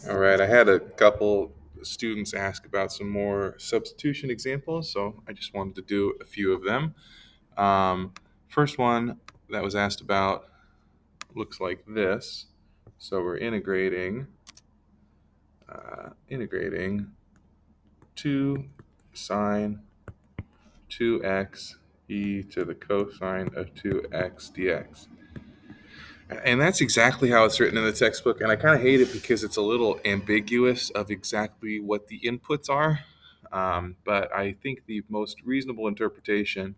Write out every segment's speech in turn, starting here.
All right, I had a couple students ask about some more substitution examples, so I just wanted to do a few of them. Um, First one that was asked about looks like this. So we're integrating 2 sine 2x e to the cosine of 2x dx. And that's exactly how it's written in the textbook. And I kind of hate it because it's a little ambiguous of exactly what the inputs are. But I think the most reasonable interpretation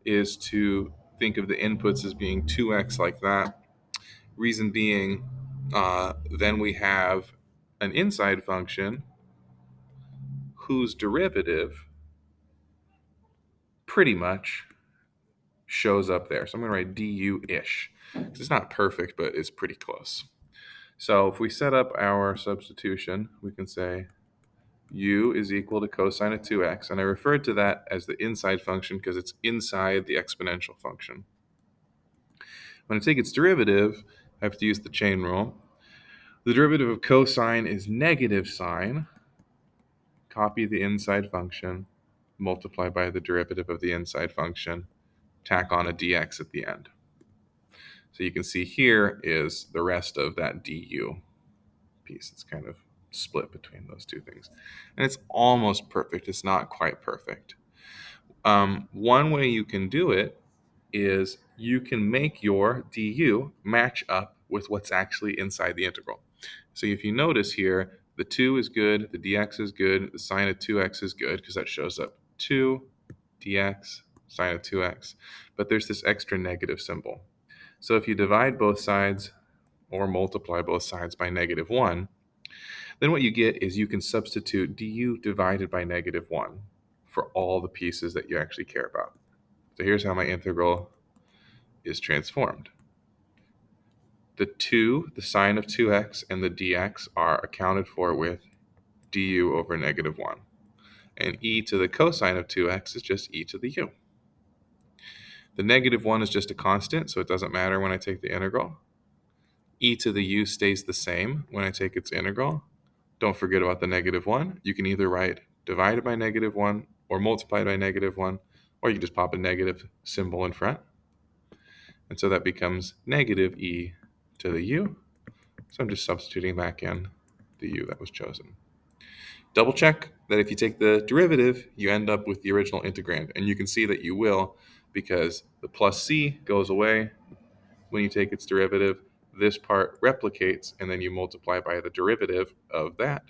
is to think of the inputs as being 2x like that. Reason being, then we have an inside function whose derivative pretty much shows up there. So I'm going to write du-ish. It's not perfect, but it's pretty close. So if we set up our substitution, we can say u is equal to cosine of 2x. And I referred to that as the inside function because it's inside the exponential function. When I take its derivative, I have to use the chain rule. The derivative of cosine is negative sine. Copy the inside function, multiply by the derivative of the inside function, tack on a dx at the end. So you can see here is the rest of that du piece. It's kind of split between those two things. And it's almost perfect. It's not quite perfect. One way you can do it is you can make your du match up with what's actually inside the integral. So if you notice here, the 2 is good, the dx is good, the sine of 2x is good because that shows up 2 dx sine of 2x. But there's this extra negative symbol. So if you divide both sides or multiply both sides by -1, then what you get is you can substitute du divided by -1 for all the pieces that you actually care about. So here's how my integral is transformed. The 2, the sine of 2x, and the dx are accounted for with du over -1. And e to the cosine of 2x is just e to the u. The -1 is just a constant, so it doesn't matter when I take the integral. E to the u stays the same when I take its integral. Don't forget about the -1. You can either write divided by -1 or multiplied by -1, or you can just pop a negative symbol in front. And so that becomes negative e to the u. So I'm just substituting back in the u that was chosen. Double check that if you take the derivative, you end up with the original integrand. And you can see that you will because the plus c goes away when you take its derivative. This part replicates, and then you multiply by the derivative of that,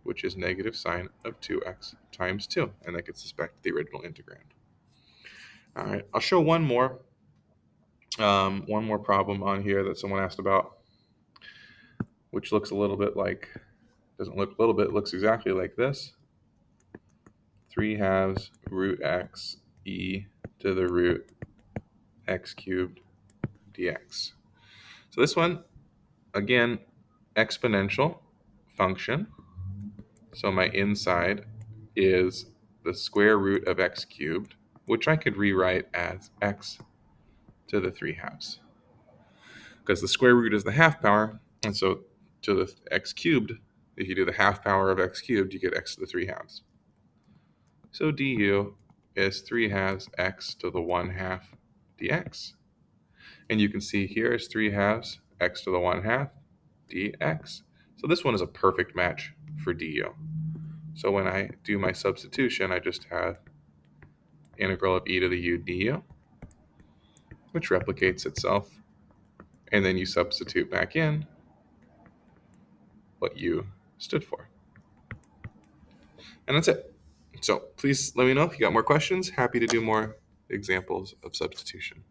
which is negative sine of 2x times 2. And that gets us back to the original integrand. All right, I'll show one more problem on here that someone asked about, which looks a little bit like, doesn't look a little bit, looks exactly like this. 3/2 root x e to the root x cubed dx. So this one, again, exponential function. So my inside is the square root of x cubed, which I could rewrite as x to the 3/2. Because the square root is the half power, and so to the x cubed, if you do the half power of x cubed, you get x to the 3/2. So du is 3/2 x to the 1/2 dx. And you can see here is 3/2 x to the 1/2 dx. So this one is a perfect match for du. So when I do my substitution, I just have integral of e to the u du, which replicates itself. And then you substitute back in what u stood for. And that's it. So please let me know if you got more questions. Happy to do more examples of substitution.